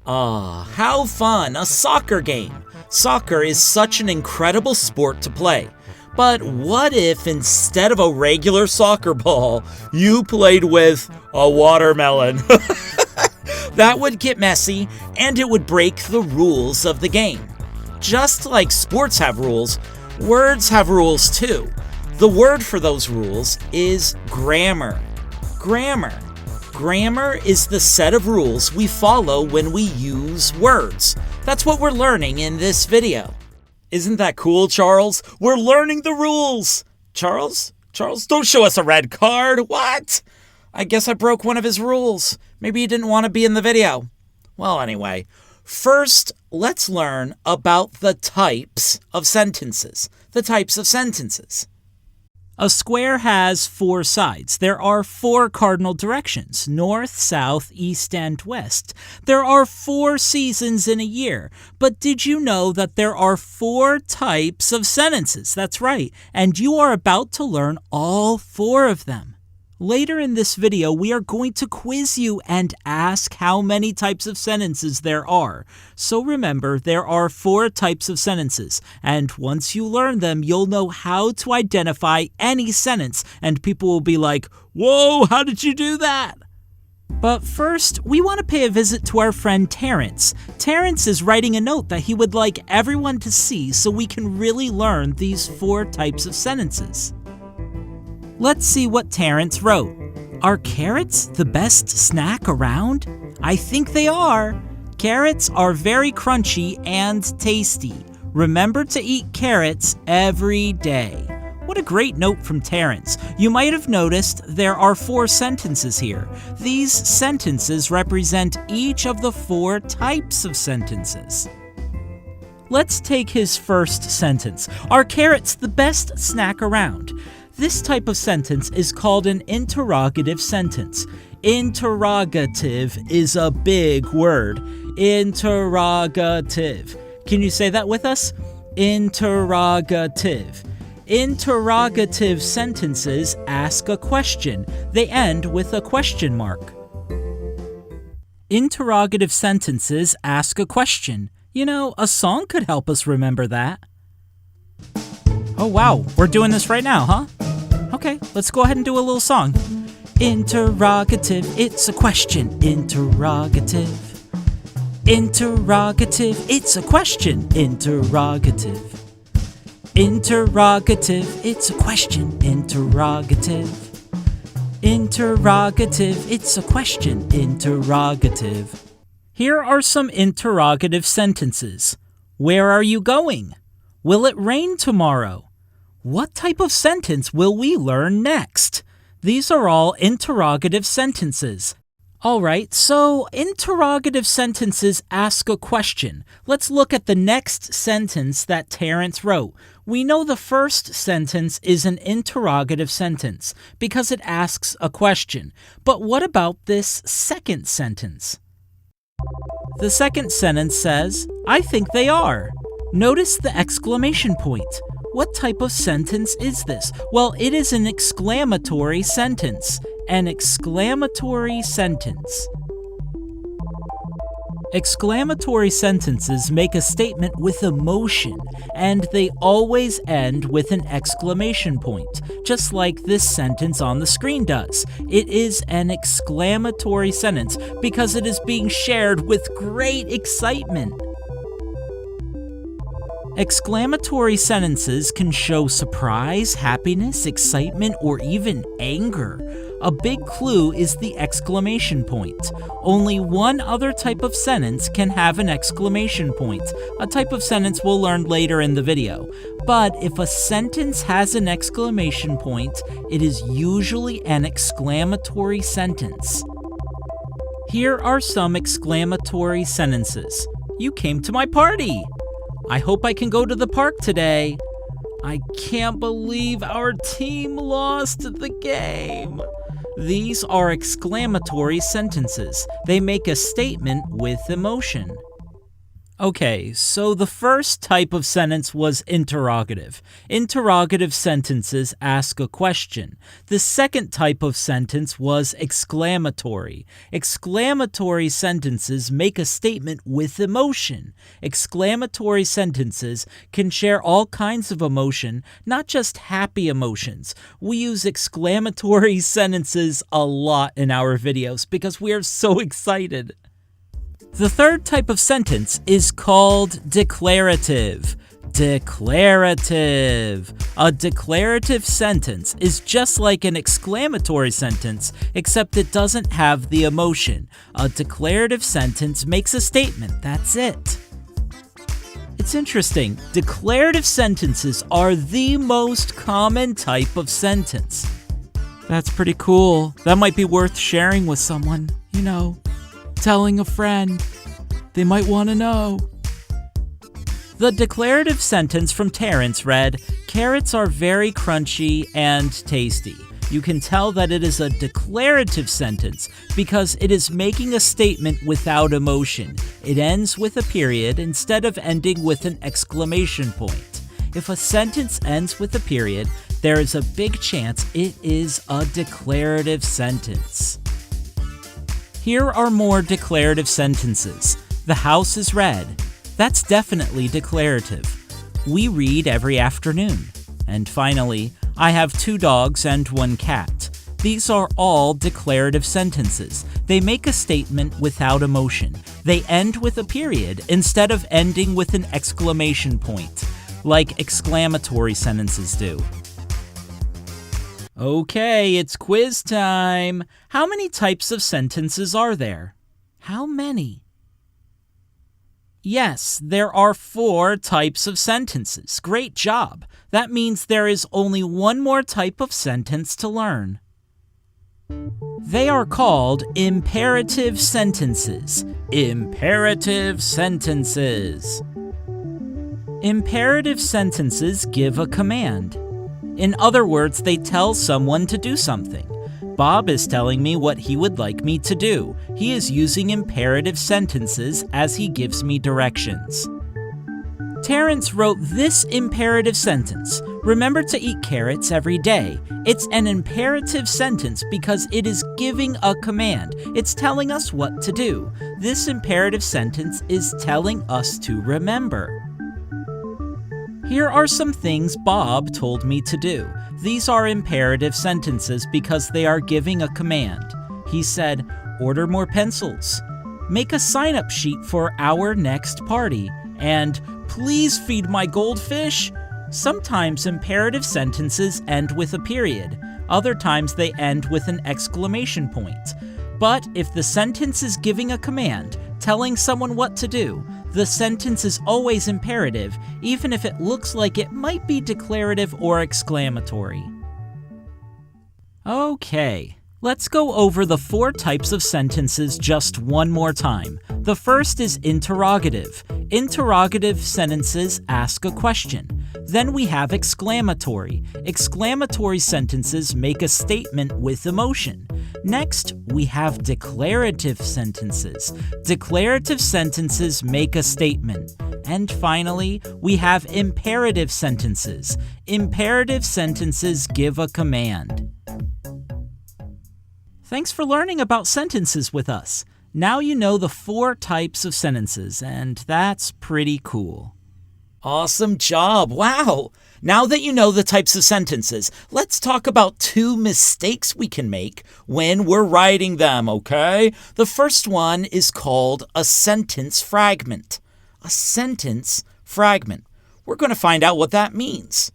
Ah, how fun, a soccer game. Soccer is such an incredible sport to play. But what if instead of a regular soccer ball, you played with a watermelon? That would get messy, and it would break the rules of the game. Just like sports have rules, words have rules too. The word for those rules is grammar. Grammar. Grammar is the set of rules we follow when we use words. That's what we're learning in this video. Isn't that cool, Charles? We're learning the rules! Charles, don't show us a red card. What? I guess I broke one of his rules. Maybe he didn't want to be in the video. Well, anyway, first, let's learn about the types of sentences. The types of sentences. A square has 4 sides. There are 4 cardinal directions: north, south, east, and west. There are 4 seasons in a year. But did you know that there are 4 types of sentences? That's right. And you are about to learn all 4 of them. Later in this video, we are going to quiz you and ask how many types of sentences there are. So remember, there are 4 types of sentences, and once you learn them, you'll know how to identify any sentence, and people will be like, "Whoa, how did you do that?" But first, we want to pay a visit to our friend Terrence. Terrence is writing a note that he would like everyone to see so we can really learn these 4 types of sentences. Let's see what Terrence wrote. Are carrots the best snack around? I think they are. Carrots are very crunchy and tasty. Remember to eat carrots every day. What a great note from Terrence. You might have noticed there are 4 sentences here. These sentences represent each of the 4 types of sentences. Let's take his first sentence. Are carrots the best snack around? This type of sentence is called an interrogative sentence. Interrogative is a big word. Interrogative. Can you say that with us? Interrogative. Interrogative sentences ask a question. They end with a question mark. Interrogative sentences ask a question. You know, a song could help us remember that. Oh wow, we're doing this right now, huh? Okay, let's go ahead and do a little song. Interrogative, it's a question. Interrogative. Interrogative, it's a question. Interrogative. Interrogative, it's a question. Interrogative. Interrogative, it's a question. Interrogative. Here are some interrogative sentences. Where are you going? Will it rain tomorrow? What type of sentence will we learn next? These are all interrogative sentences. Alright, so interrogative sentences ask a question. Let's look at the next sentence that Terrence wrote. We know the first sentence is an interrogative sentence because it asks a question. But what about this second sentence? The second sentence says, I think they are. Notice the exclamation point. What type of sentence is this? Well, it is an exclamatory sentence. An exclamatory sentence. Exclamatory sentences make a statement with emotion, and they always end with an exclamation point, just like this sentence on the screen does. It is an exclamatory sentence because it is being shared with great excitement. Exclamatory sentences can show surprise, happiness, excitement, or even anger. A big clue is the exclamation point. Only one other type of sentence can have an exclamation point, a type of sentence we'll learn later in the video. But if a sentence has an exclamation point, it is usually an exclamatory sentence. Here are some exclamatory sentences. You came to my party. I hope I can go to the park today. I can't believe our team lost the game. These are exclamatory sentences. They make a statement with emotion. Okay, so the first type of sentence was interrogative. Interrogative sentences ask a question. The second type of sentence was exclamatory. Exclamatory sentences make a statement with emotion. Exclamatory sentences can share all kinds of emotion, not just happy emotions. We use exclamatory sentences a lot in our videos because we are so excited. The third type of sentence is called declarative. Declarative. A declarative sentence is just like an exclamatory sentence, except it doesn't have the emotion. A declarative sentence makes a statement, that's it. It's interesting. Declarative sentences are the most common type of sentence. That's pretty cool. That might be worth sharing with someone, telling a friend. They might want to know. The declarative sentence from Trance read, "Carrots are very crunchy and tasty." You can tell that it is a declarative sentence because it is making a statement without emotion. It ends with a period instead of ending with an exclamation point. If a sentence ends with a period, there is a big chance it is a declarative sentence. Here are more declarative sentences. The house is red. That's definitely declarative. We read every afternoon. And finally, I have 2 dogs and 1 cat. These are all declarative sentences. They make a statement without emotion. They end with a period instead of ending with an exclamation point, like exclamatory sentences do. Okay, it's quiz time. How many types of sentences are there? How many? Yes, there are 4 types of sentences. Great job. That means there is only one more type of sentence to learn. They are called imperative sentences. Imperative sentences. Imperative sentences give a command. In other words, they tell someone to do something. Bob is telling me what he would like me to do. He is using imperative sentences as he gives me directions. Trance wrote this imperative sentence: "Remember to eat carrots every day." It's an imperative sentence because it is giving a command. It's telling us what to do. This imperative sentence is telling us to remember. Here are some things Bob told me to do. These are imperative sentences because they are giving a command. He said, "Order more pencils," "Make a sign-up sheet for our next party," and "Please feed my goldfish." Sometimes imperative sentences end with a period. Other times they end with an exclamation point. But if the sentence is giving a command, telling someone what to do, the sentence is always imperative, even if it looks like it might be declarative or exclamatory. Okay, let's go over the 4 types of sentences just one more time. The first is interrogative. Interrogative sentences ask a question. Then we have exclamatory. Exclamatory sentences make a statement with emotion. Next, we have declarative sentences. Declarative sentences make a statement. And finally, we have imperative sentences. Imperative sentences give a command. Thanks for learning about sentences with us. Now you know the 4 types of sentences, and that's pretty cool. Awesome job. Wow. Now that you know the types of sentences, let's talk about 2 mistakes we can make when we're writing them, okay? The first one is called a sentence fragment. A sentence fragment. We're going to find out what that means.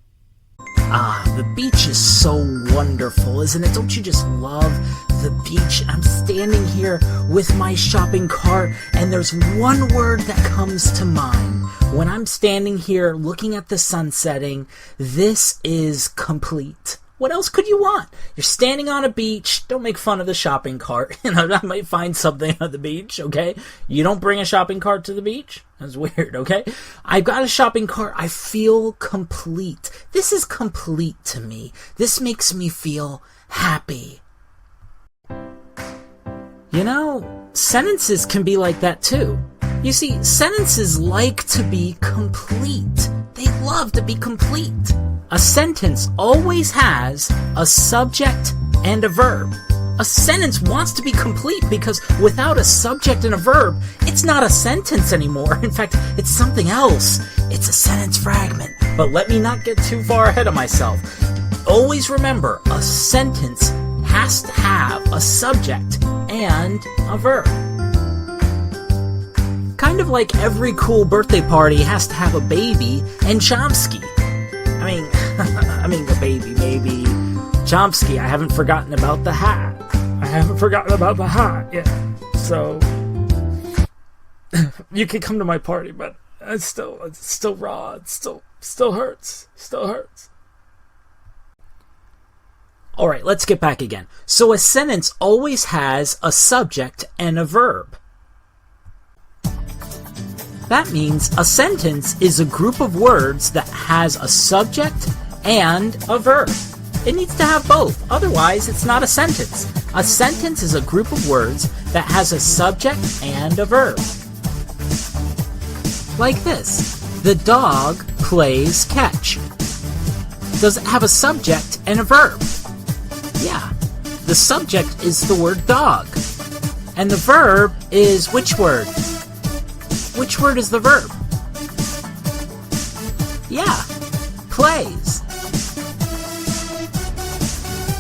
The beach is so wonderful, isn't it? Don't you just love the beach? I'm standing here with my shopping cart, and there's one word that comes to mind. When I'm standing here looking at the sun setting, this is complete. What else could you want? You're standing on a beach. Don't make fun of the shopping cart. I might find something on the beach, okay? You don't bring a shopping cart to the beach? That's weird, okay? I've got a shopping cart. I feel complete. This is complete to me. This makes me feel happy. Sentences can be like that too. You see, sentences like to be complete. They love to be complete. A sentence always has a subject and a verb. A sentence wants to be complete because without a subject and a verb, it's not a sentence anymore. In fact, it's something else. It's a sentence fragment. But let me not get too far ahead of myself. Always remember, a sentence has to have a subject and a verb. Kind of like every cool birthday party has to have a baby and Chomsky. I mean a baby, maybe. Chomsky, I haven't forgotten about the hat. Yeah. So you can come to my party, but it's still raw. It still hurts. All right, let's get back again. So a sentence always has a subject and a verb. That means a sentence is a group of words that has a subject and a verb. It needs to have both, otherwise it's not a sentence. A sentence is a group of words that has a subject and a verb. Like this. The dog plays catch. Does it have a subject and a verb? Yeah. The subject is the word dog. And the verb is which word? Which word is the verb? Yeah. Plays.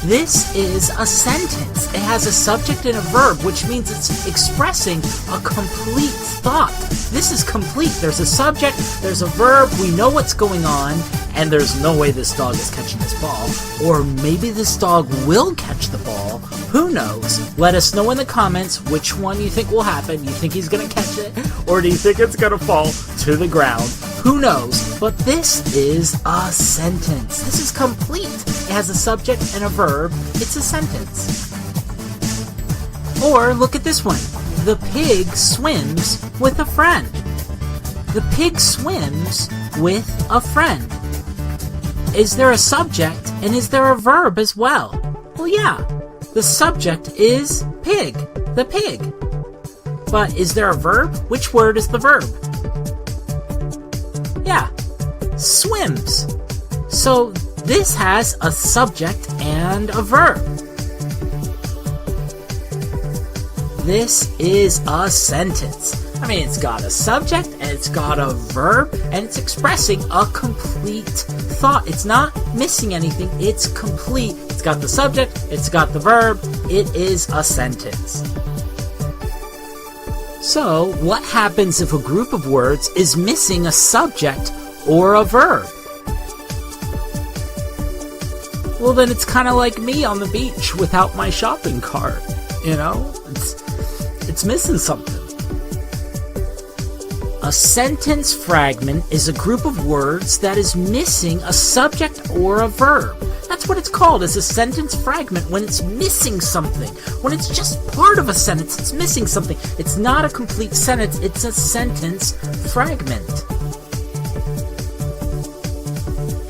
This is a sentence. It has a subject and a verb, which means it's expressing a complete thought. This is complete. There's a subject, there's a verb, we know what's going on, and there's no way this dog is catching this ball. Or maybe this dog will catch the ball. Who knows? Let us know in the comments which one you think will happen. You think he's going to catch it? Or do you think it's going to fall to the ground? Who knows? But this is a sentence. This is complete. It has a subject and a verb. It's a sentence. Or look at this one. The pig swims with a friend. The pig swims with a friend. Is there a subject and is there a verb as well? Well, yeah. The subject is pig. The pig. But is there a verb? Which word is the verb? Yeah. Swims. So this has a subject and a verb. This is a sentence. I mean, it's got a subject and it's got a verb and it's expressing a complete thought. It's not missing anything. It's complete. It's got the subject. It's got the verb. It is a sentence. So, what happens if a group of words is missing a subject or a verb? Well, then it's kind of like me on the beach without my shopping cart. You know? It's missing something. A sentence fragment is a group of words that is missing a subject or a verb. That's what it's called, is a sentence fragment, when it's missing something. When it's just part of a sentence, it's missing something. It's not a complete sentence, it's a sentence fragment.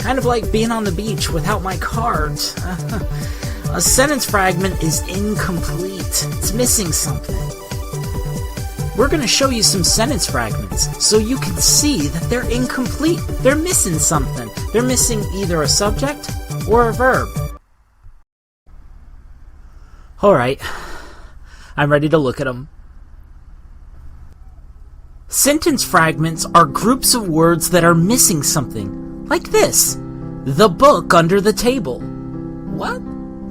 Kind of like being on the beach without my cart. A sentence fragment is incomplete. It's missing something. We're going to show you some sentence fragments so you can see that they're incomplete. They're missing something. They're missing either a subject or a verb. Alright, I'm ready to look at them. Sentence fragments are groups of words that are missing something. Like this. The book under the table. What?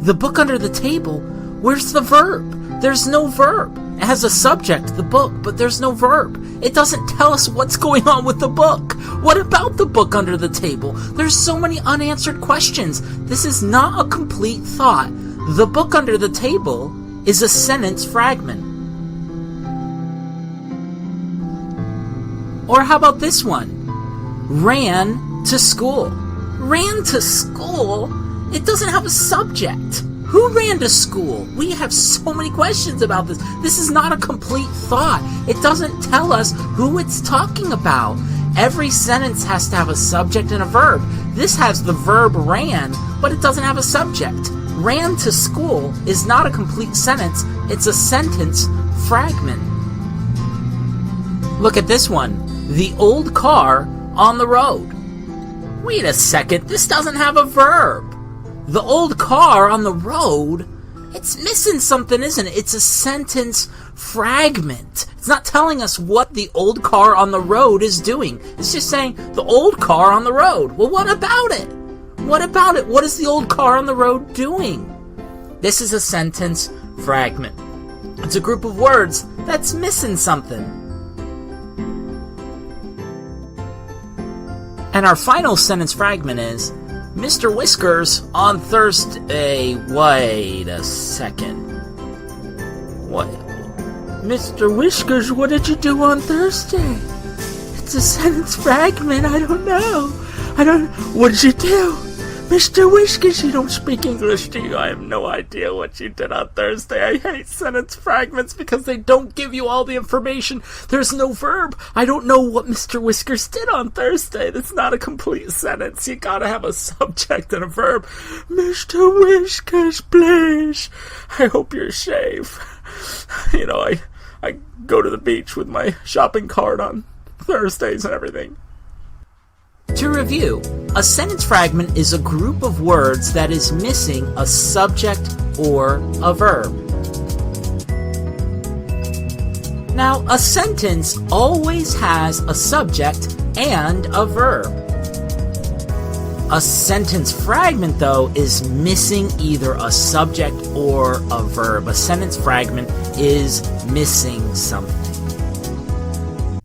The book under the table? Where's the verb? There's no verb. It has a subject, the book, but there's no verb. It doesn't tell us what's going on with the book. What about the book under the table? There's so many unanswered questions. This is not a complete thought. The book under the table is a sentence fragment. Or how about this one? Ran to school. Ran to school? It doesn't have a subject. Who ran to school? We have so many questions about this. This is not a complete thought. It doesn't tell us who it's talking about. Every sentence has to have a subject and a verb. This has the verb ran, but it doesn't have a subject. Ran to school is not a complete sentence. It's a sentence fragment. Look at this one. The old car on the road. Wait a second, this doesn't have a verb. The old car on the road? It's missing something, isn't it? It's a sentence fragment. It's not telling us what the old car on the road is doing. It's just saying, the old car on the road. Well, what about it? What about it? What is the old car on the road doing? This is a sentence fragment. It's a group of words that's missing something. And our final sentence fragment is, Mr. Whiskers on Thursday. Wait a second. What? Mr. Whiskers, what did you do on Thursday? It's a sentence fragment. I don't know. What did you do? Mr. Whiskers, you don't speak English, do you? I have no idea what you did on Thursday. I hate sentence fragments because they don't give you all the information. There's no verb. I don't know what Mr. Whiskers did on Thursday. That's not a complete sentence. You gotta have a subject and a verb. Mr. Whiskers, please. I hope you're safe. You know, I go to the beach with my shopping cart on Thursdays and everything. To review, a sentence fragment is a group of words that is missing a subject or a verb. Now, a sentence always has a subject and a verb. A sentence fragment, though, is missing either a subject or a verb. A sentence fragment is missing something.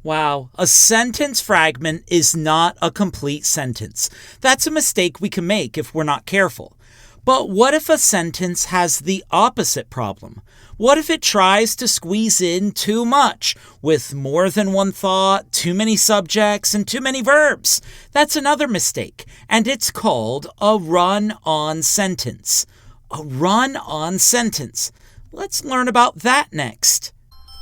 Wow, a sentence fragment is not a complete sentence. That's a mistake we can make if we're not careful. But what if a sentence has the opposite problem? What if it tries to squeeze in too much, with more than one thought, too many subjects, and too many verbs? That's another mistake, and it's called a run-on sentence. A run-on sentence. Let's learn about that next.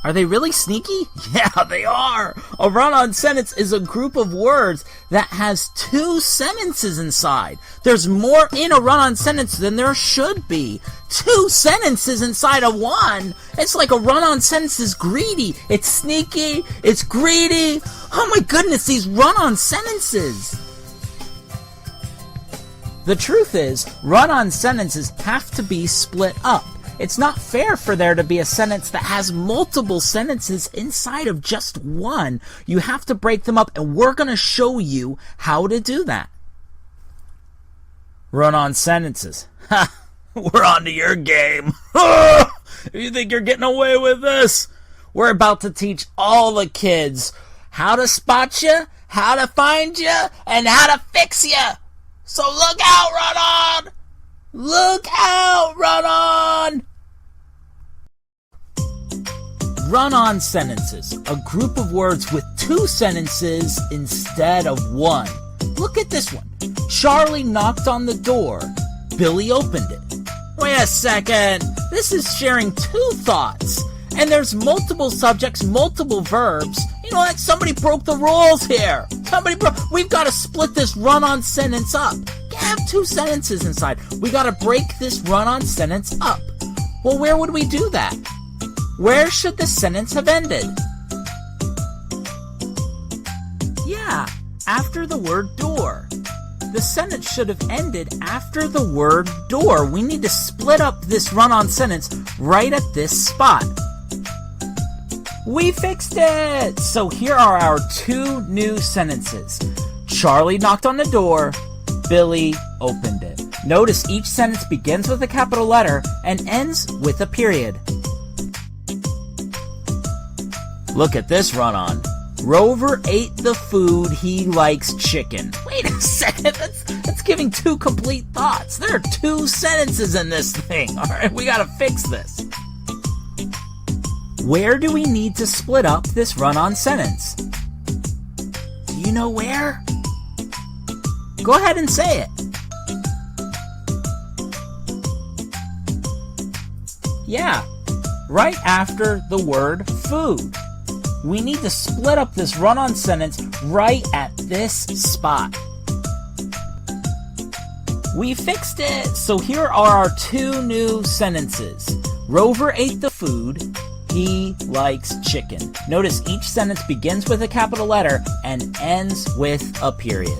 Are they really sneaky? Yeah, they are. A run-on sentence is a group of words that has two sentences inside. There's more in a run-on sentence than there should be. Two sentences inside of one. It's like a run-on sentence is greedy. It's sneaky. It's greedy. Oh my goodness, these run-on sentences. The truth is, run-on sentences have to be split up. It's not fair for there to be a sentence that has multiple sentences inside of just one. You have to break them up, and we're going to show you how to do that. Run-on sentences. Ha! We're on to your game. You think you're getting away with this? We're about to teach all the kids how to spot you, how to find you, and how to fix you. So look out, run-on! Look out, run-on! Run-on sentences, a group of words with two sentences instead of one. Look at this one. Charlie knocked on the door. Billy opened it. Wait a second. This is sharing two thoughts. And there's multiple subjects, multiple verbs. You know what? Somebody broke the rules here. We've got to split this run-on sentence up. Have two sentences inside. We got to break this run-on sentence up. Well, where would we do that? Where should the sentence have ended? Yeah, after the word door. The sentence should have ended after the word door. We need to split up this run-on sentence right at this spot. We fixed it! So here are our two new sentences. Charlie knocked on the door. Billy opened it. Notice each sentence begins with a capital letter and ends with a period. Look at this run-on. Rover ate the food. He likes chicken. Wait a second. That's giving two complete thoughts. There are two sentences in this thing. All right, we got to fix this. Where do we need to split up this run-on sentence? Do you know where? Go ahead and say it. Yeah, right after the word food. We need to split up this run-on sentence right at this spot. We fixed it! So here are our two new sentences. Rover ate the food. He likes chicken. Notice each sentence begins with a capital letter and ends with a period.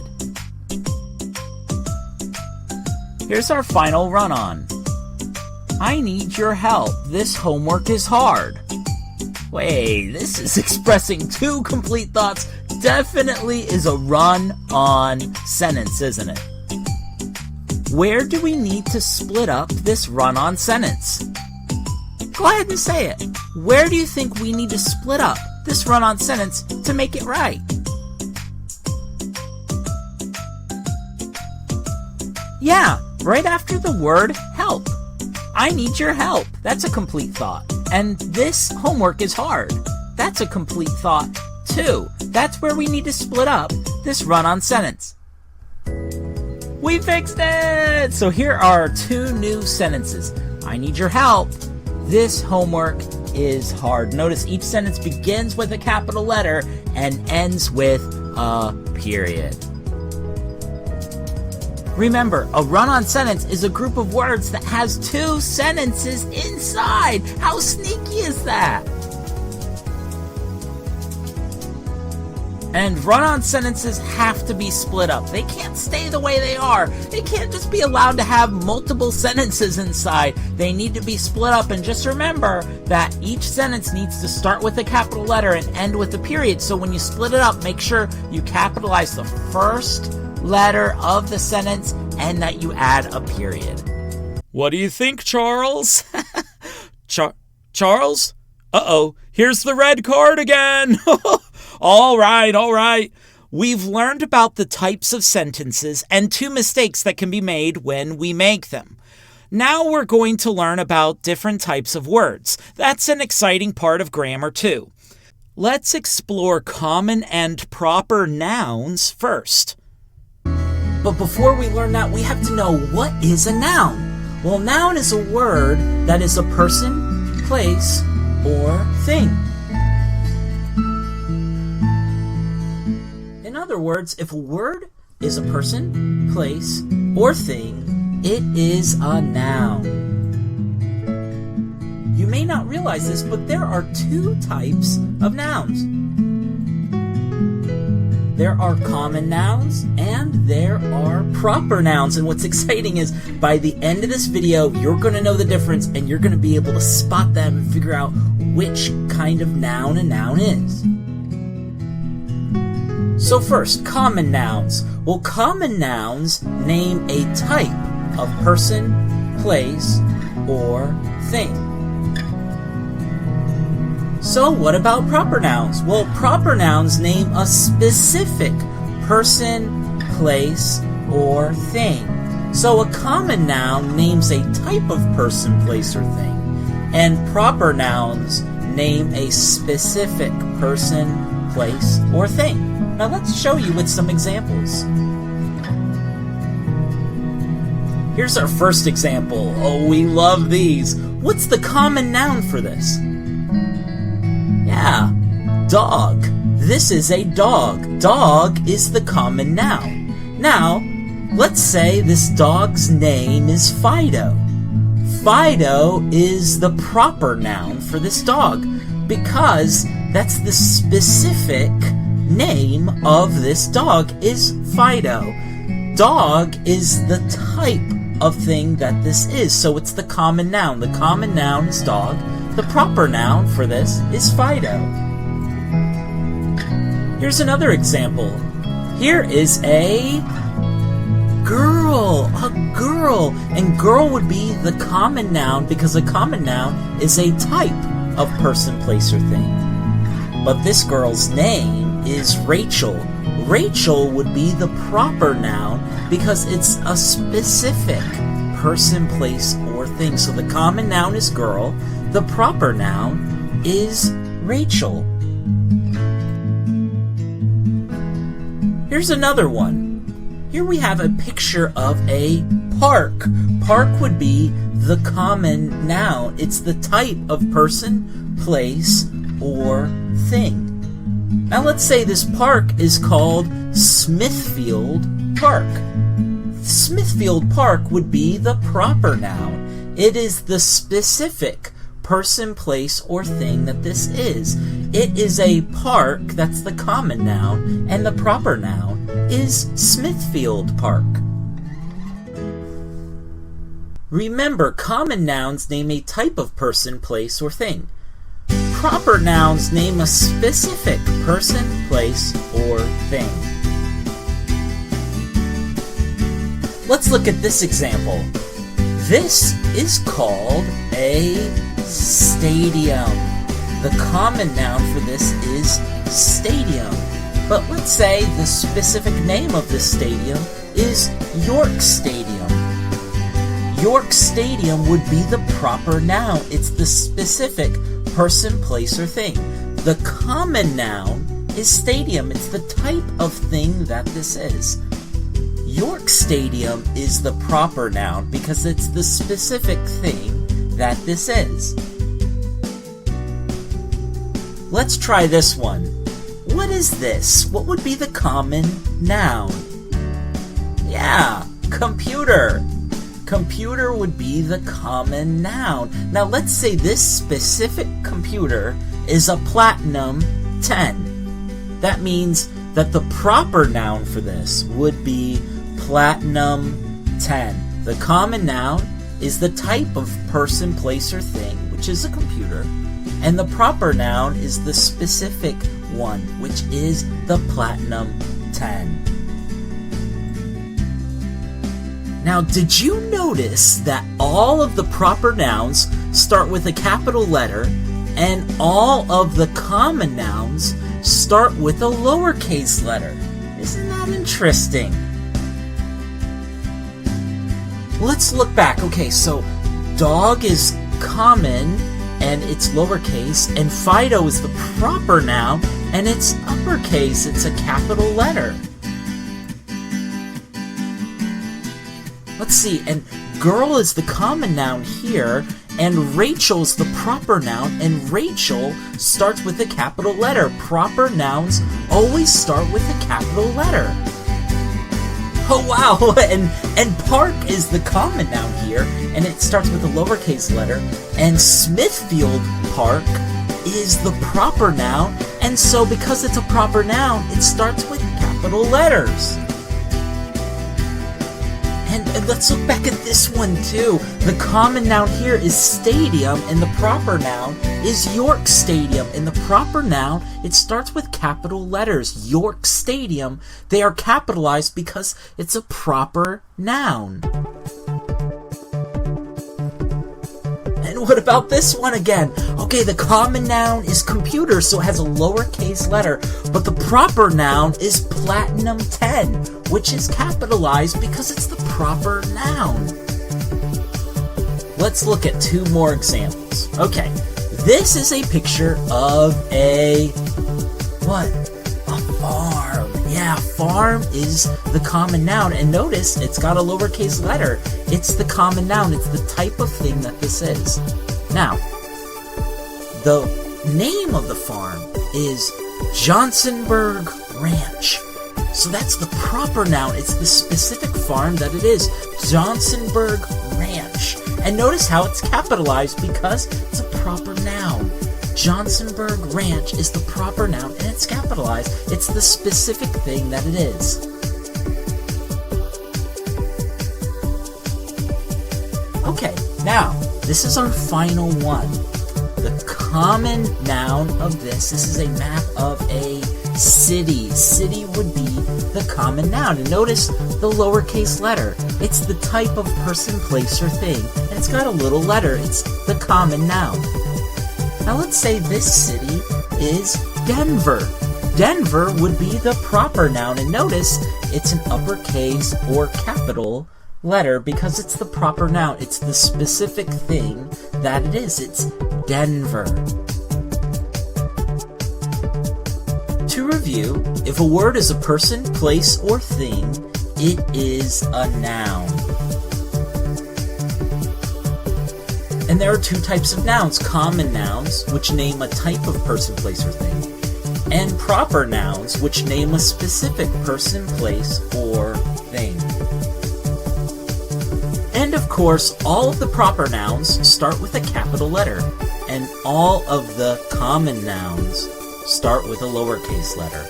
Here's our final run-on. I need your help. This homework is hard. Wait, this is expressing two complete thoughts. Definitely is a run-on sentence, isn't it? Where do we need to split up this run-on sentence? Go ahead and say it. Where do you think we need to split up this run-on sentence to make it right? Yeah, right after the word help. I need your help. That's a complete thought. And this homework is hard. That's a complete thought, too. That's where we need to split up this run-on sentence. We fixed it! So here are two new sentences. I need your help. This homework is hard. Notice each sentence begins with a capital letter and ends with a period. Remember, a run-on sentence is a group of words that has two sentences inside. How sneaky is that? And run-on sentences have to be split up. They can't stay the way they are. They can't just be allowed to have multiple sentences inside. They need to be split up. And just remember that each sentence needs to start with a capital letter and end with a period. So when you split it up, make sure you capitalize the first letter of the sentence and that you add a period. What do you think, Charles? Charles? Uh-oh, here's the red card again. All right. We've learned about the types of sentences and two mistakes that can be made when we make them. Now we're going to learn about different types of words. That's an exciting part of grammar too. Let's explore common and proper nouns first. But before we learn that, we have to know, what is a noun? Well, noun is a word that is a person, place, or thing. In other words, if a word is a person, place, or thing, it is a noun. You may not realize this, but there are two types of nouns. There are common nouns and there are proper nouns. And what's exciting is by the end of this video, you're going to know the difference and you're going to be able to spot them and figure out which kind of noun a noun is. So first, common nouns. Well, common nouns name a type of person, place, or thing. So what about proper nouns? Well, proper nouns name a specific person, place, or thing. So a common noun names a type of person, place, or thing. And proper nouns name a specific person, place, or thing. Now let's show you with some examples. Here's our first example. Oh, we love these. What's the common noun for this? Yeah, dog. This is a dog. Dog is the common noun. Now, let's say this dog's name is Fido. Fido is the proper noun for this dog because that's the specific name of this dog is Fido. Dog is the type of thing that this is, so it's the common noun. The common noun is dog. The proper noun for this is Fido. Here's another example. Here is a girl. A girl. And girl would be the common noun because a common noun is a type of person, place, or thing. But this girl's name is Rachel. Rachel would be the proper noun because it's a specific person, place, or thing. So the common noun is girl. The proper noun is Rachel. Here's another one. Here we have a picture of a park. Park would be the common noun. It's the type of person, place, or thing. Now let's say this park is called Smithfield Park. Smithfield Park would be the proper noun. It is the specific person, place, or thing that this is. It is a park, that's the common noun, and the proper noun is Smithfield Park. Remember, common nouns name a type of person, place, or thing. Proper nouns name a specific person, place, or thing. Let's look at this example. This is called a stadium. The common noun for this is stadium. But let's say the specific name of this stadium is York Stadium. York Stadium would be the proper noun. It's the specific person, place, or thing. The common noun is stadium. It's the type of thing that this is. York Stadium is the proper noun because it's the specific thing that this is. Let's try this one. What is this? What would be the common noun? Yeah, computer. Computer would be the common noun. Now let's say this specific computer is a Platinum 10. That means that the proper noun for this would be Platinum 10. The common noun is the type of person, place, or thing, which is a computer, and the proper noun is the specific one, which is the Platinum 10. Now, did you notice that all of the proper nouns start with a capital letter and all of the common nouns start with a lowercase letter? Isn't that interesting? Let's look back. Okay, so dog is common and it's lowercase, and Fido is the proper noun and it's uppercase. It's a capital letter. Let's see, and girl is the common noun here, and Rachel's the proper noun, and Rachel starts with a capital letter. Proper nouns always start with a capital letter. Oh wow, and park is the common noun here, and it starts with a lowercase letter, and Smithfield Park is the proper noun, and so because it's a proper noun, it starts with capital letters. And let's look back at this one too. The common noun here is stadium, and the proper noun is York Stadium. And the proper noun, it starts with capital letters. York Stadium. They are capitalized because it's a proper noun. And what about this one again? Okay, the common noun is computer, so it has a lowercase letter, but the proper noun is Platinum 10, which is capitalized because it's the proper noun. Let's look at two more examples. Okay, this is a picture of a farm. Yeah, farm is the common noun, and notice it's got a lowercase letter. It's the common noun. It's the type of thing that this is. Now, the name of the farm is Johnsonburg Ranch. So that's the proper noun. It's the specific farm that it is. Johnsonburg Ranch. And notice how it's capitalized because it's a proper noun. Johnsonburg Ranch is the proper noun and it's capitalized. It's the specific thing that it is. Okay, now, this is our final one. The common noun of this is a map of a city. City would be the common noun. And notice the lowercase letter. It's the type of person, place, or thing. And it's got a little letter. It's the common noun. Now let's say this city is Denver. Denver would be the proper noun. And notice it's an uppercase or capital letter because it's the proper noun. It's the specific thing that it is. It's Denver. To review, if a word is a person, place, or thing, it is a noun. And there are two types of nouns: common nouns, which name a type of person, place, or thing, and proper nouns, which name a specific person, place, or thing. And of course, all of the proper nouns start with a capital letter. All of the common nouns start with a lowercase letter.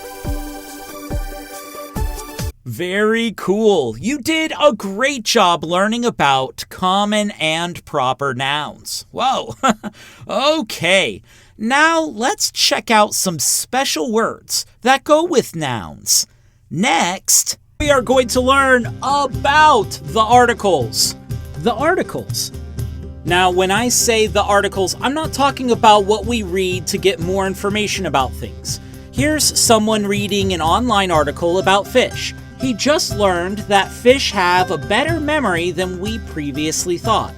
Very cool. You did a great job learning about common and proper nouns. Whoa. Okay. Now let's check out some special words that go with nouns. Next, we are going to learn about the articles. The articles. Now, when I say the articles, I'm not talking about what we read to get more information about things. Here's someone reading an online article about fish. He just learned that fish have a better memory than we previously thought.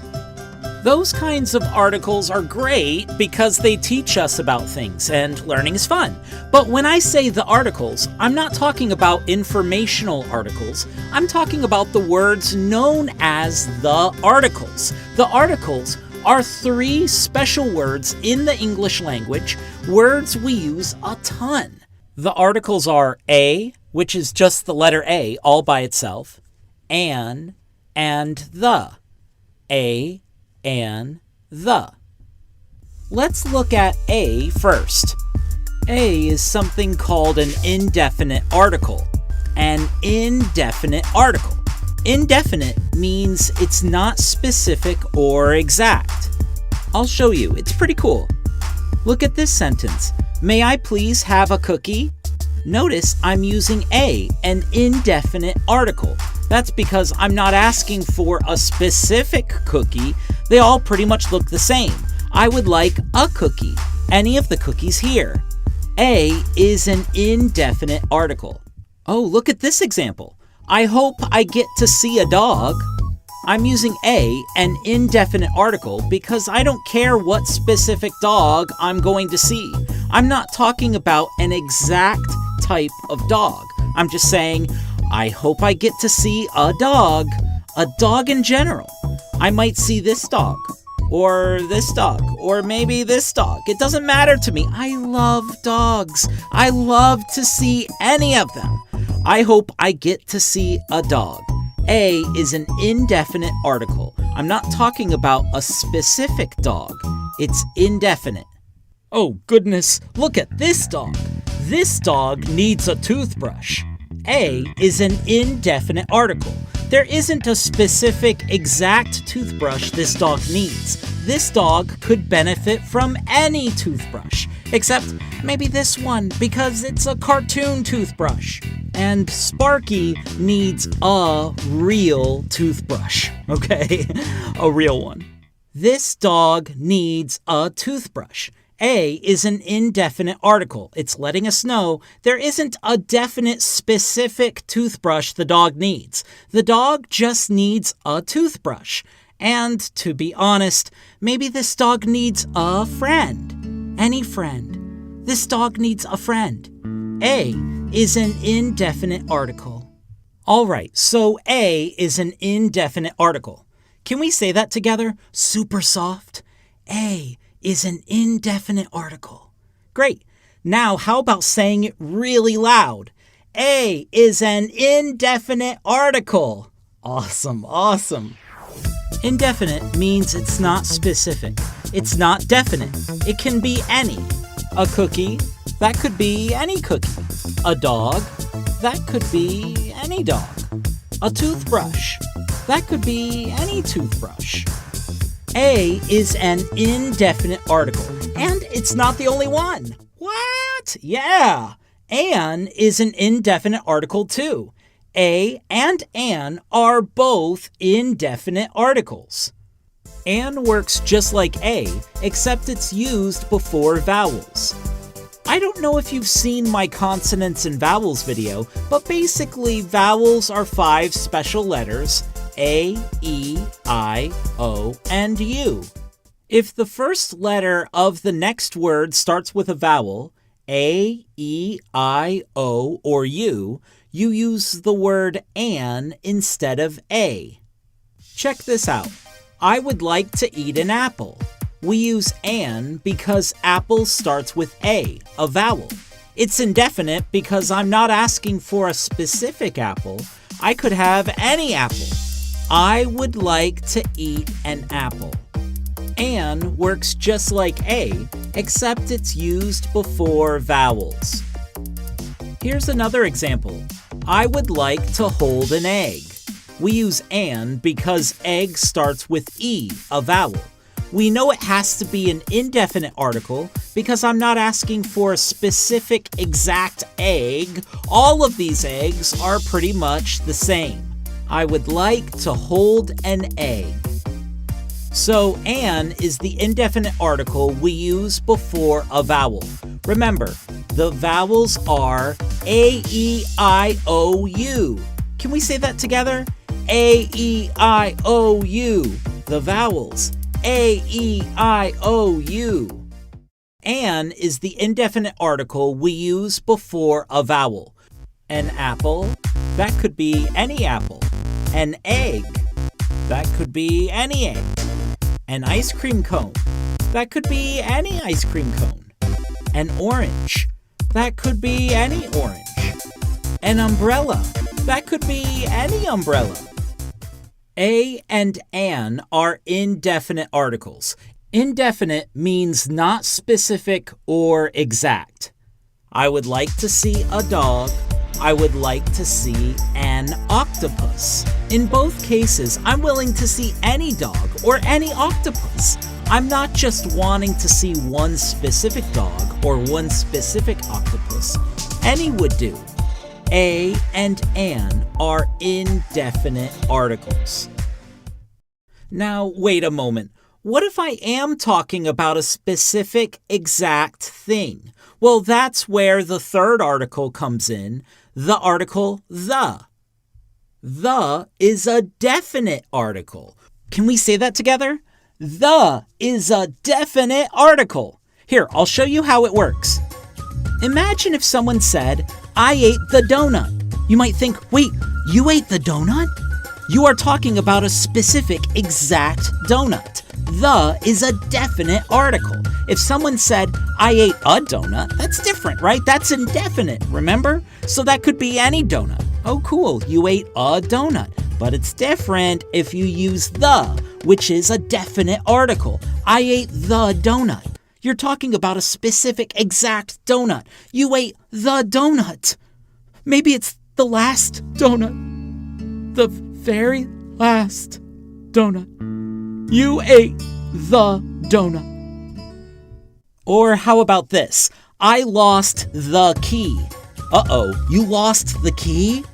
Those kinds of articles are great because they teach us about things, and learning is fun. But when I say the articles, I'm not talking about informational articles. I'm talking about the words known as the articles. The articles are 3 special words in the English language, words we use a ton. The articles are a, which is just the letter A all by itself, and the. A, and, the. Let's look at a first. A is something called an indefinite article. An indefinite article. Indefinite means it's not specific or exact. I'll show you. It's pretty cool. Look at this sentence. May I please have a cookie? Notice I'm using a, an indefinite article. That's because I'm not asking for a specific cookie. They all pretty much look the same. I would like a cookie. Any of the cookies here. A is an indefinite article. Oh, look at this example. I hope I get to see a dog. I'm using a, an indefinite article, because I don't care what specific dog I'm going to see. I'm not talking about an exact type of dog. I'm just saying, I hope I get to see a dog in general. I might see this dog, or maybe this dog. It doesn't matter to me. I love dogs. I love to see any of them. I hope I get to see a dog. A is an indefinite article. I'm not talking about a specific dog. It's indefinite. Oh goodness, look at this dog. This dog needs a toothbrush. A is an indefinite article. There isn't a specific exact toothbrush this dog needs. This dog could benefit from any toothbrush, except maybe this one because it's a cartoon toothbrush. And Sparky needs a real toothbrush, okay? A real one. This dog needs a toothbrush. A is an indefinite article. It's letting us know there isn't a definite specific toothbrush the dog needs. The dog just needs a toothbrush. And to be honest, maybe this dog needs a friend. Any friend. This dog needs a friend. A is an indefinite article. All right, so A is an indefinite article. Can we say that together? Super soft. A is an indefinite article. Great. Now, how about saying it really loud? A is an indefinite article. Awesome, awesome. Indefinite means it's not specific. It's not definite. It can be any. A cookie, that could be any cookie. A dog, that could be any dog. A toothbrush, that could be any toothbrush. A is an indefinite article, and it's not the only one. What? Yeah. An is an indefinite article too. A and an are both indefinite articles. An works just like a, except it's used before vowels. I don't know if you've seen my consonants and vowels video, but basically vowels are 5 special letters, A, E, I, O, and U. If the first letter of the next word starts with a vowel, A, E, I, O, or U, you use the word an instead of a. Check this out. I would like to eat an apple. We use an because apple starts with a vowel. It's indefinite because I'm not asking for a specific apple. I could have any apple. I would like to eat an apple. An works just like a, except it's used before vowels. Here's another example. I would like to hold an egg. We use an because egg starts with E, a vowel. We know it has to be an indefinite article because I'm not asking for a specific exact egg. All of these eggs are pretty much the same. I would like to hold an egg. So an is the indefinite article we use before a vowel. Remember, the vowels are A, E, I, O, U. Can we say that together? A, E, I, O, U. The vowels. A, E, I, O, U. An is the indefinite article we use before a vowel. An apple, that could be any apple. An egg, that could be any egg. An ice cream cone, that could be any ice cream cone. An orange, that could be any orange. An umbrella, that could be any umbrella. A and an are indefinite articles. Indefinite means not specific or exact. I would like to see a dog. I would like to see an octopus. In both cases, I'm willing to see any dog or any octopus. I'm not just wanting to see one specific dog or one specific octopus. Any would do. A and an are indefinite articles. Now, wait a moment. What if I am talking about a specific, exact thing? Well, that's where the third article comes in, the article the. The is a definite article. Can we say that together? The is a definite article. Here, I'll show you how it works. Imagine if someone said, I ate the donut. You might think, wait, you ate the donut? You are talking about a specific, exact donut. The is a definite article. If someone said, I ate a donut, that's different, right? That's indefinite, remember? So that could be any donut. Oh, cool, you ate a donut. But it's different if you use the, which is a definite article. I ate the donut. You're talking about a specific, exact donut. You ate the donut. Maybe it's the last donut. The very last donut. You ate the donut. Or how about this? I lost the key. Uh-oh, you lost the key?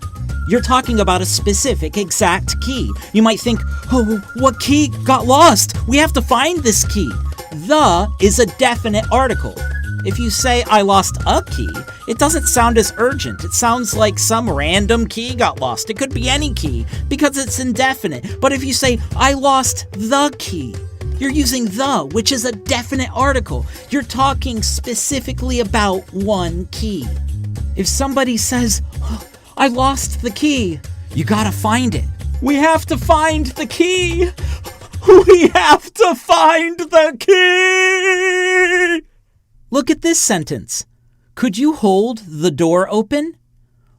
You're talking about a specific, exact key. You might think, oh, what key got lost? We have to find this key. The is a definite article. If you say, I lost a key, it doesn't sound as urgent. It sounds like some random key got lost. It could be any key because it's indefinite. But if you say, I lost the key, you're using the, which is a definite article. You're talking specifically about one key. If somebody says, oh, I lost the key, you gotta find it. We have to find the key. We have to find the key. Look at this sentence. Could you hold the door open?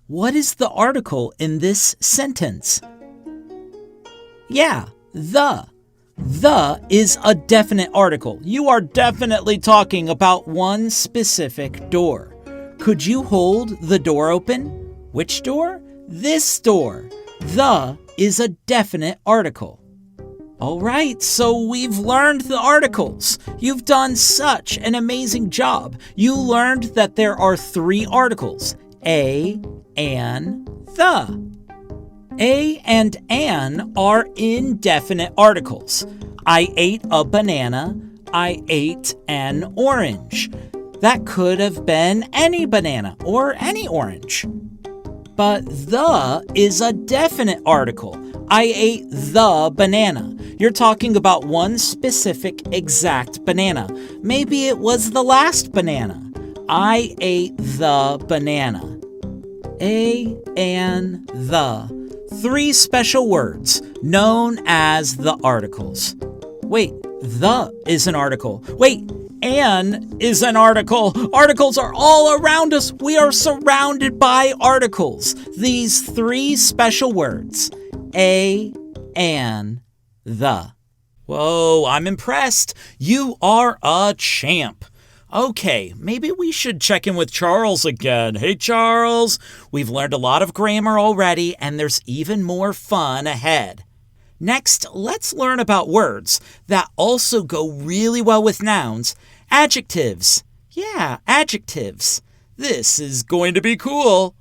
What is the article in this sentence? Yeah, the. The is a definite article. You are definitely talking about one specific door. Could you hold the door open? Which door? This door. The is a definite article. All right, so we've learned the articles. You've done such an amazing job. You learned that there are three articles, a, an, the. A and an are indefinite articles. I ate a banana. I ate an orange. That could have been any banana or any orange. But the is a definite article. I ate the banana. You're talking about one specific exact banana. Maybe it was the last banana. I ate the banana. A, an, the. Three special words known as the articles. Wait, the is an article. Wait, an is an article. Articles are all around us. We are surrounded by articles. These three special words. A, an, the. Whoa, I'm impressed. You are a champ. Okay, maybe we should check in with Charles again. Hey, Charles, we've learned a lot of grammar already, and there's even more fun ahead. Next, let's learn about words that also go really well with nouns. Adjectives. Yeah, adjectives. This is going to be cool.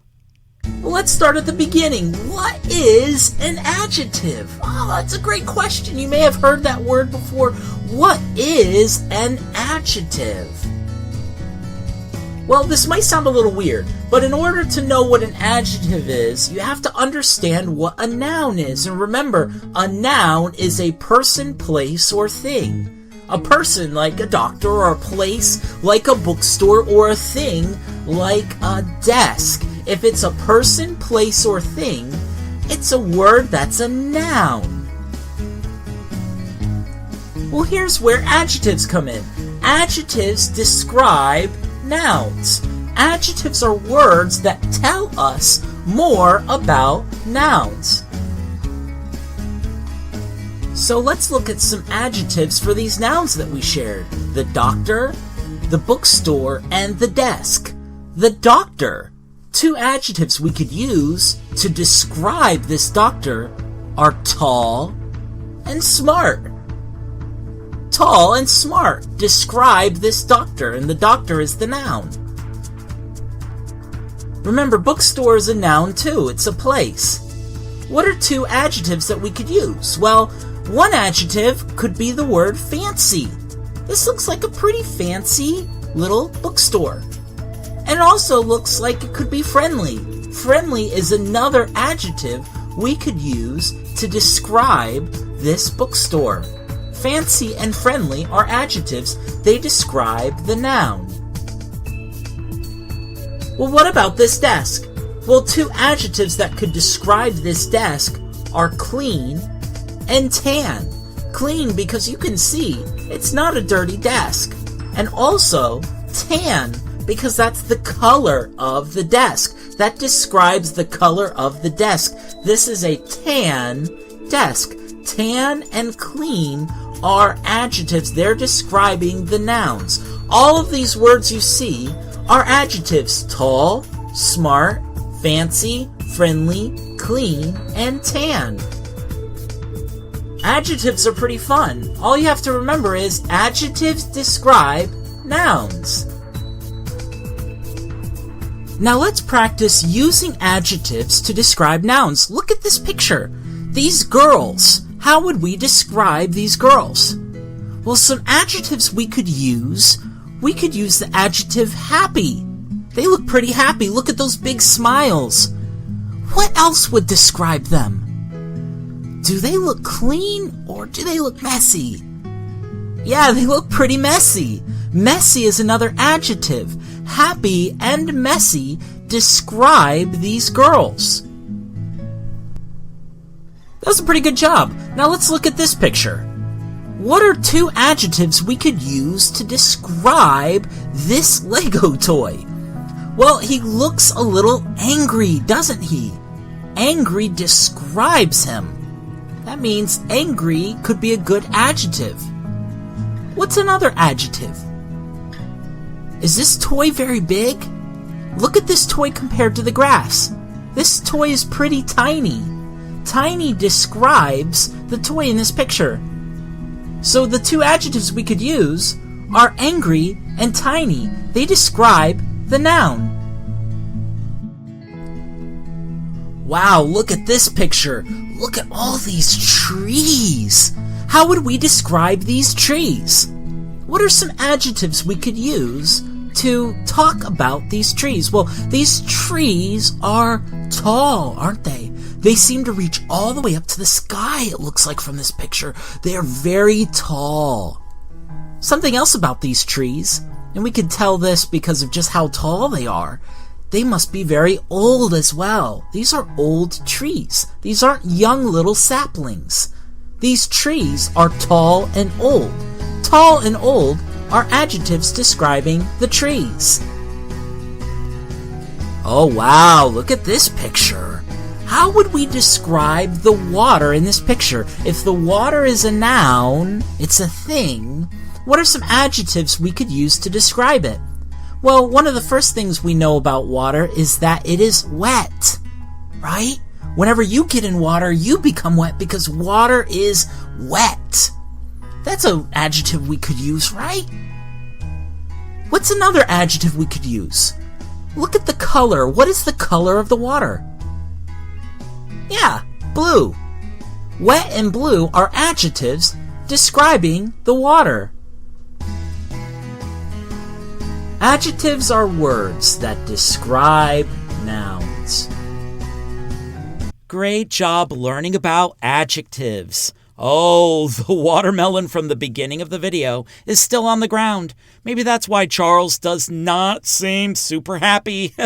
Well, let's start at the beginning. What is an adjective? Oh, that's a great question. You may have heard that word before. What is an adjective? Well, this might sound a little weird, but in order to know what an adjective is, you have to understand what a noun is. And remember, a noun is a person, place, or thing. A person like a doctor, or a place like a bookstore, or a thing like a desk. If it's a person, place, or thing, it's a word that's a noun. Well, here's where adjectives come in. Adjectives describe nouns. Adjectives are words that tell us more about nouns. So let's look at some adjectives for these nouns that we shared. The doctor, the bookstore, and the desk. The doctor. Two adjectives we could use to describe this doctor are tall and smart. Tall and smart describe this doctor, and the doctor is the noun. Remember, bookstore is a noun too. It's a place. What are two adjectives that we could use? Well, one adjective could be the word fancy. This looks like a pretty fancy little bookstore. And it also looks like it could be friendly. Friendly is another adjective we could use to describe this bookstore. Fancy and friendly are adjectives. They describe the noun. Well, what about this desk? Well, two adjectives that could describe this desk are clean and tan. Clean because you can see it's not a dirty desk. And also tan because that's the color of the desk. That describes the color of the desk. This is a tan desk. Tan and clean are adjectives. They're describing the nouns. All of these words you see are adjectives. Tall, smart, fancy, friendly, clean, and tan. Adjectives are pretty fun. All you have to remember is adjectives describe nouns. Now let's practice using adjectives to describe nouns. Look at this picture. These girls. How would we describe these girls? Well, some adjectives we could use the adjective happy. They look pretty happy. Look at those big smiles. What else would describe them? Do they look clean or do they look messy? Yeah, they look pretty messy. Messy is another adjective. Happy and messy describe these girls. That was a pretty good job. Now let's look at this picture. What are two adjectives we could use to describe this Lego toy? Well, he looks a little angry, doesn't he? Angry describes him. That means angry could be a good adjective. What's another adjective? Is this toy very big? Look at this toy compared to the grass. This toy is pretty tiny. Tiny describes the toy in this picture. So the two adjectives we could use are angry and tiny. They describe the noun. Wow, look at this picture. Look at all these trees. How would we describe these trees? What are some adjectives we could use to talk about these trees? Well, these trees are tall, aren't they? They seem to reach all the way up to the sky, it looks like from this picture. They are very tall. Something else about these trees, and we can tell this because of just how tall they are, they must be very old as well. These are old trees. These aren't young little saplings. These trees are tall and old. Tall and old are adjectives describing the trees. Oh wow, look at this picture. how would we describe the water in this picture? If the water is a noun, it's a thing, what are some adjectives we could use to describe it? Well, one of the first things we know about water is that it is wet, right? Whenever you get in water, you become wet because water is wet. That's an adjective we could use, right? What's another adjective we could use? Look at the color. What is the color of the water? Yeah, blue. Wet and blue are adjectives describing the water. Adjectives are words that describe nouns. Great job learning about adjectives. Oh, the watermelon from the beginning of the video is still on the ground. Maybe that's why Charles does not seem super happy.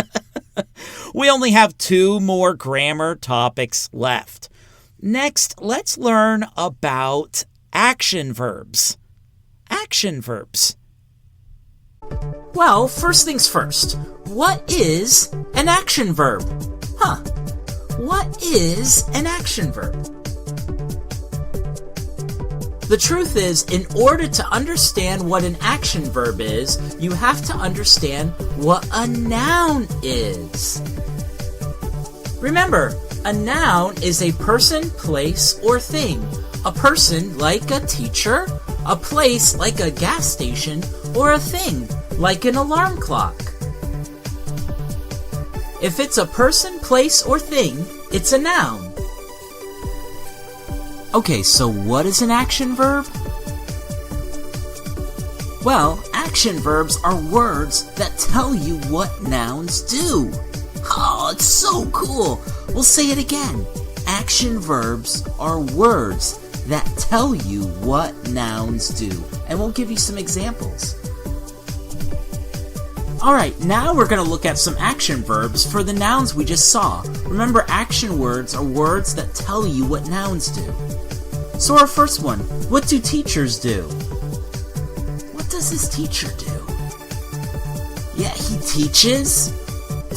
We only have 2 more grammar topics left. Next, let's learn about action verbs. Action verbs. Well, first things first. What is an action verb? What is an action verb? The truth is, in order to understand what an action verb is, you have to understand what a noun is. Remember, a noun is a person, place, or thing. A person, like a teacher, a place, like a gas station, or a thing, like an alarm clock. If it's a person, place, or thing, it's a noun. Okay, so what is an action verb? Well, action verbs are words that tell you what nouns do. Oh, it's so cool. We'll say it again. Action verbs are words that tell you what nouns do. And we'll give you some examples. Alright, now we're going to look at some action verbs for the nouns we just saw. Remember, action words are words that tell you what nouns do. So our first one, what do teachers do? What does this teacher do? Yeah, he teaches.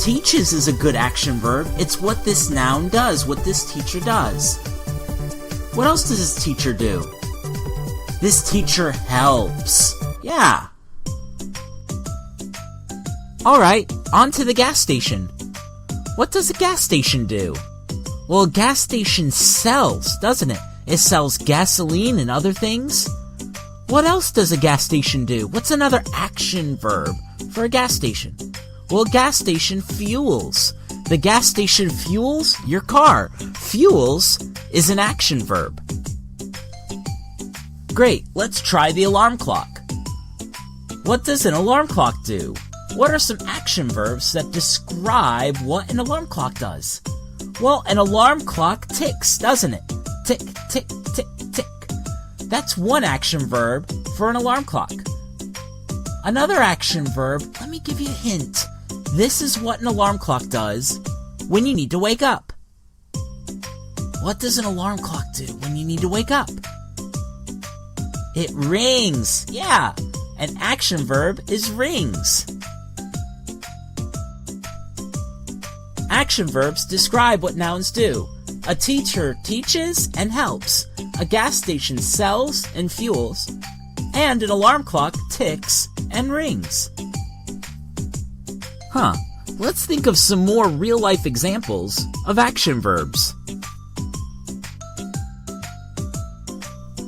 Teaches is a good action verb. It's what this noun does, what this teacher does. What else does this teacher do? This teacher helps. Yeah. Alright, on to the gas station. What does a gas station do? Well, a gas station sells, doesn't it? It sells gasoline and other things. What else does a gas station do? What's another action verb for a gas station? Well, a gas station fuels. The gas station fuels your car. Fuels is an action verb. Great, let's try the alarm clock. What does an alarm clock do? What are some action verbs that describe what an alarm clock does? Well, an alarm clock ticks, doesn't it? Tick, tick, tick, tick. That's one action verb for an alarm clock. Another action verb, let me give you a hint. This is what an alarm clock does when you need to wake up. What does an alarm clock do when you need to wake up? It rings. Yeah, an action verb is rings. Action verbs describe what nouns do. A teacher teaches and helps. A gas station sells and fuels. And an alarm clock ticks and rings. Let's think of some more real-life examples of action verbs.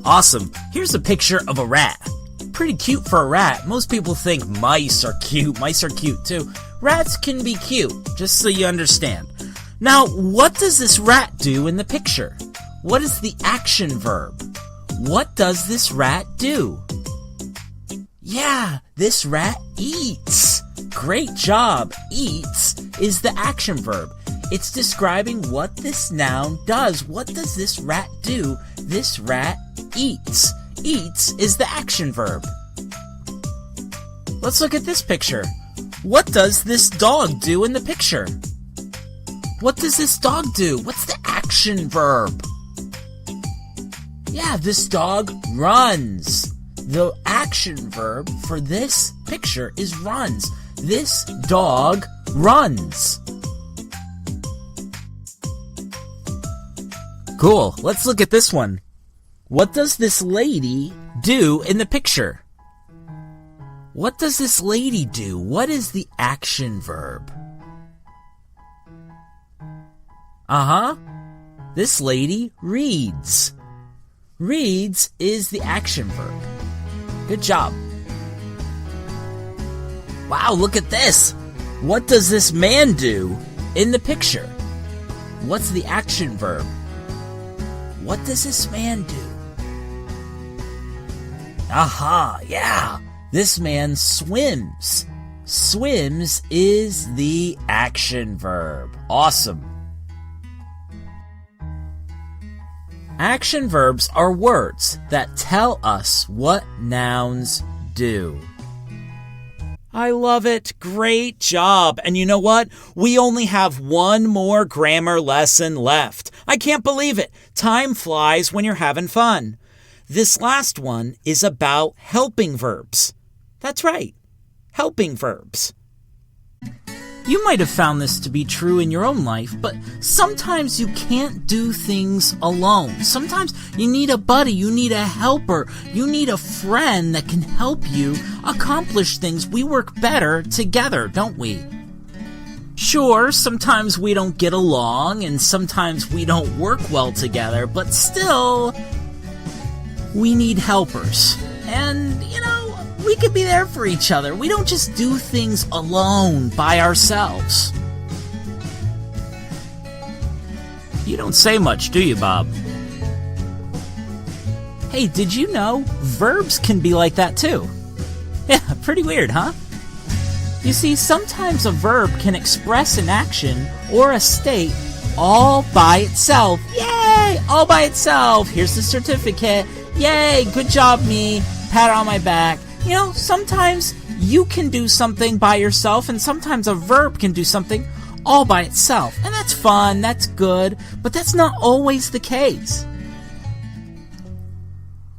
Awesome. Here's a picture of a rat. Pretty cute for a rat. Most people think mice are cute. Mice are cute too. Rats can be cute, just so you understand. Now, what does this rat do in the picture? What is the action verb? What does this rat do? Yeah, this rat eats. Great job. Eats is the action verb. It's describing what this noun does. What does this rat do? This rat eats. Eats is the action verb. Let's look at this picture. What does this dog do in the picture? What does this dog do? What's the action verb? Yeah, this dog runs. The action verb for this picture is runs. This dog runs. Cool. Let's look at this one. What does this lady do in the picture? What does this lady do? What is the action verb? This lady reads. Reads is the action verb. Good job. Wow, look at this. What does this man do in the picture? What's the action verb? What does this man do? Yeah. This man swims. Swims is the action verb. Awesome. Action verbs are words that tell us what nouns do. I love it. Great job. And you know what? We only have one more grammar lesson left. I can't believe it. Time flies when you're having fun. This last one is about helping verbs. That's right. Helping verbs. You might have found this to be true in your own life, but sometimes you can't do things alone. Sometimes you need a buddy, you need a helper, you need a friend that can help you accomplish things. We work better together, don't we? Sure, sometimes we don't get along and sometimes we don't work well together, but still, we need helpers. And, we could be there for each other. We don't just do things alone by ourselves. You don't say much, do you, Bob? Hey, did you know verbs can be like that too? Yeah, pretty weird, huh? You see, sometimes a verb can express an action or a state all by itself. Yay! All by itself. Here's the certificate. Yay! Good job, me. Pat on my back. Sometimes you can do something by yourself, and sometimes a verb can do something all by itself. And that's fun, that's good, but that's not always the case.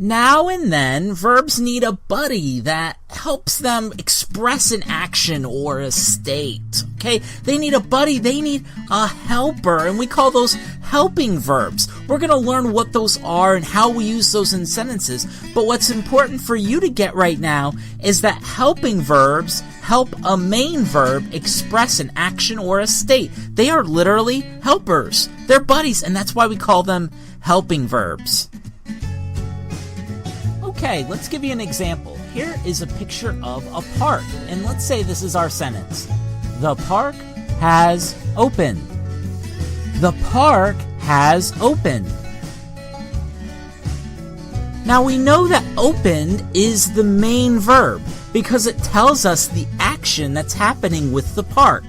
Now and then, verbs need a buddy that helps them express an action or a state. Okay? They need a buddy, they need a helper, and we call those helping verbs. We're going to learn what those are and how we use those in sentences, but what's important for you to get right now is that helping verbs help a main verb express an action or a state. They are literally helpers. They're buddies, and that's why we call them helping verbs. Okay, let's give you an example. Here is a picture of a park, and let's say this is our sentence. The park has opened. The park has opened. Now we know that opened is the main verb because it tells us the action that's happening with the park.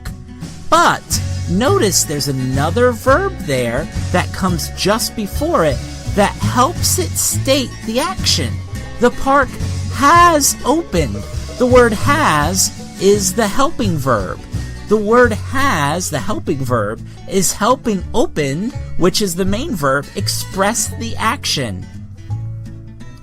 But notice there's another verb there that comes just before it that helps it state the action. The park has opened. The word has is the helping verb. The word has, the helping verb, is helping open, which is the main verb, express the action.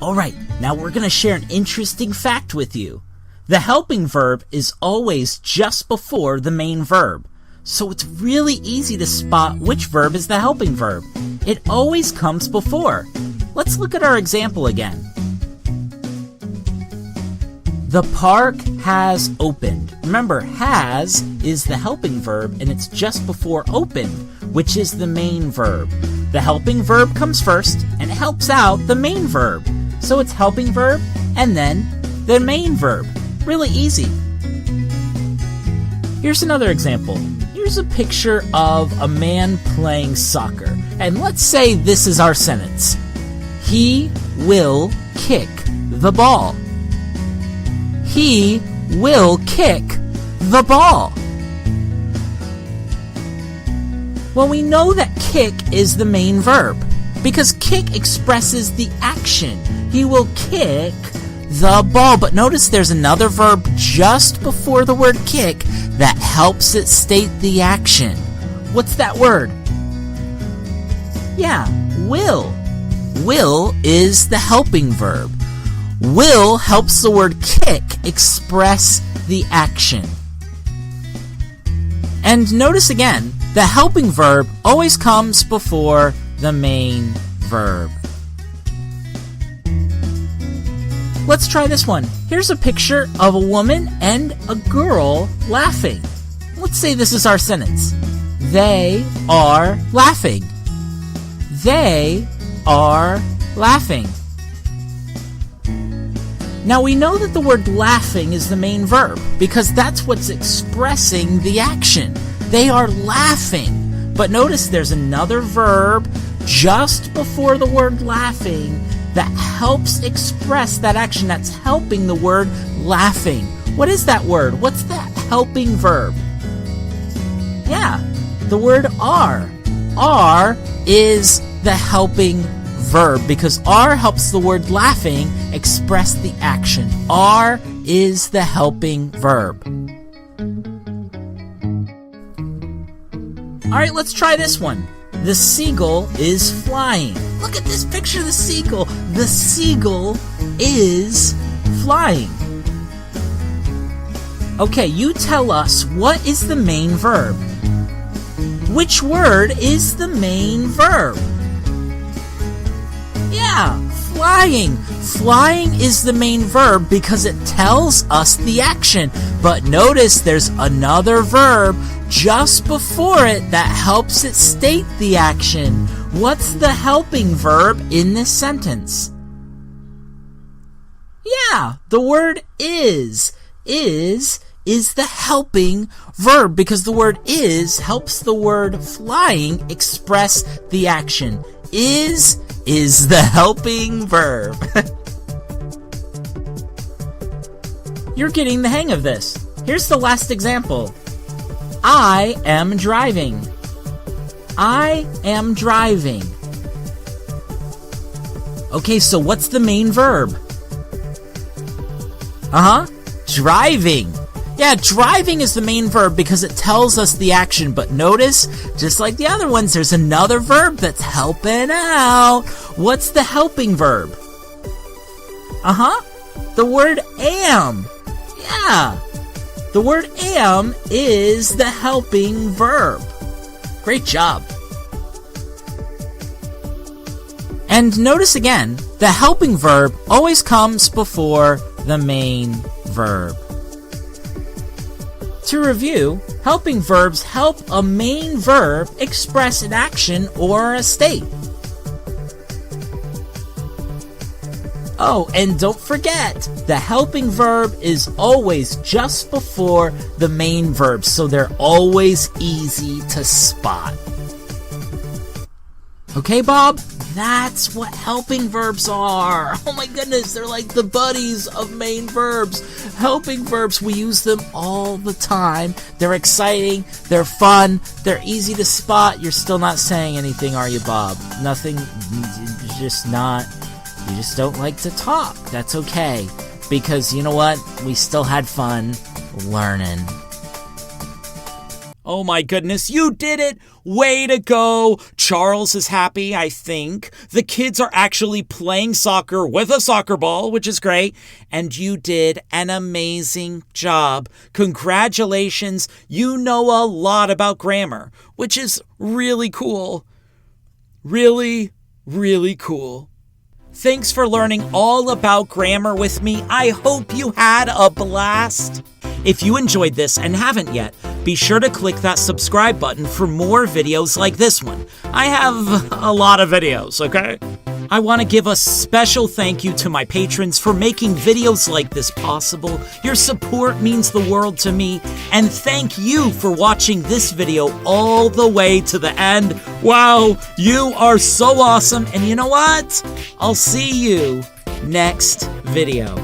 Alright, now we're going to share an interesting fact with you. The helping verb is always just before the main verb. So it's really easy to spot which verb is the helping verb. It always comes before. Let's look at our example again. The park has opened. Remember, has is the helping verb, and it's just before opened, which is the main verb. The helping verb comes first, and it helps out the main verb. So it's helping verb, and then the main verb. Really easy. Here's another example. Here's a picture of a man playing soccer. And let's say this is our sentence. He will kick the ball. He will kick the ball. Well, we know that kick is the main verb because kick expresses the action. He will kick the ball. But notice there's another verb just before the word kick that helps it state the action. What's that word? Yeah, will. Will is the helping verb. Will helps the word kick express the action. And notice again, the helping verb always comes before the main verb. Let's try this one. Here's a picture of a woman and a girl laughing. Let's say this is our sentence. They are laughing. They are laughing. Now we know that the word laughing is the main verb because that's what's expressing the action. They are laughing. But notice there's another verb just before the word laughing that helps express that action, that's helping the word laughing. What is that word? What's that helping verb? Yeah, the word are. Are is the helping verb because are helps the word laughing express the action. Are is the helping verb. All right, let's try this one. The seagull is flying. Look at this picture of the seagull. The seagull is flying. Okay, you tell us, what is the main verb? Which word is the main verb? Yeah, flying. Flying is the main verb because it tells us the action. But notice there's another verb just before it that helps it state the action. What's the helping verb in this sentence? Yeah, the word is. Is the helping verb because the word is helps the word flying express the action. Is the helping verb. You're getting the hang of this. Here's the last example. I am driving. I am driving. Okay, so what's the main verb? Driving. Yeah, driving is the main verb because it tells us the action. But notice, just like the other ones, there's another verb that's helping out. What's the helping verb? The word am. Yeah. The word am is the helping verb. Great job. And notice again, the helping verb always comes before the main verb. To review, helping verbs help a main verb express an action or a state. Oh, and don't forget, the helping verb is always just before the main verb, so they're always easy to spot. Okay, Bob? That's what helping verbs are. Oh my goodness, they're like the buddies of main verbs. Helping verbs, we use them all the time. They're exciting, they're fun, they're easy to spot. You're still not saying anything, are you, Bob? Nothing, just not. You just don't like to talk. That's okay. Because you know what? We still had fun learning. Oh my goodness, you did it! Way to go! Charles is happy, I think. The kids are actually playing soccer with a soccer ball, which is great. And you did an amazing job. Congratulations, you know a lot about grammar, which is really cool. Really, really cool. Thanks for learning all about grammar with me. I hope you had a blast. If you enjoyed this and haven't yet, be sure to click that subscribe button for more videos like this one. I have a lot of videos, okay? I want to give a special thank you to my patrons for making videos like this possible. Your support means the world to me, and thank you for watching this video all the way to the end. Wow, you are so awesome, and you know what? I'll see you next video.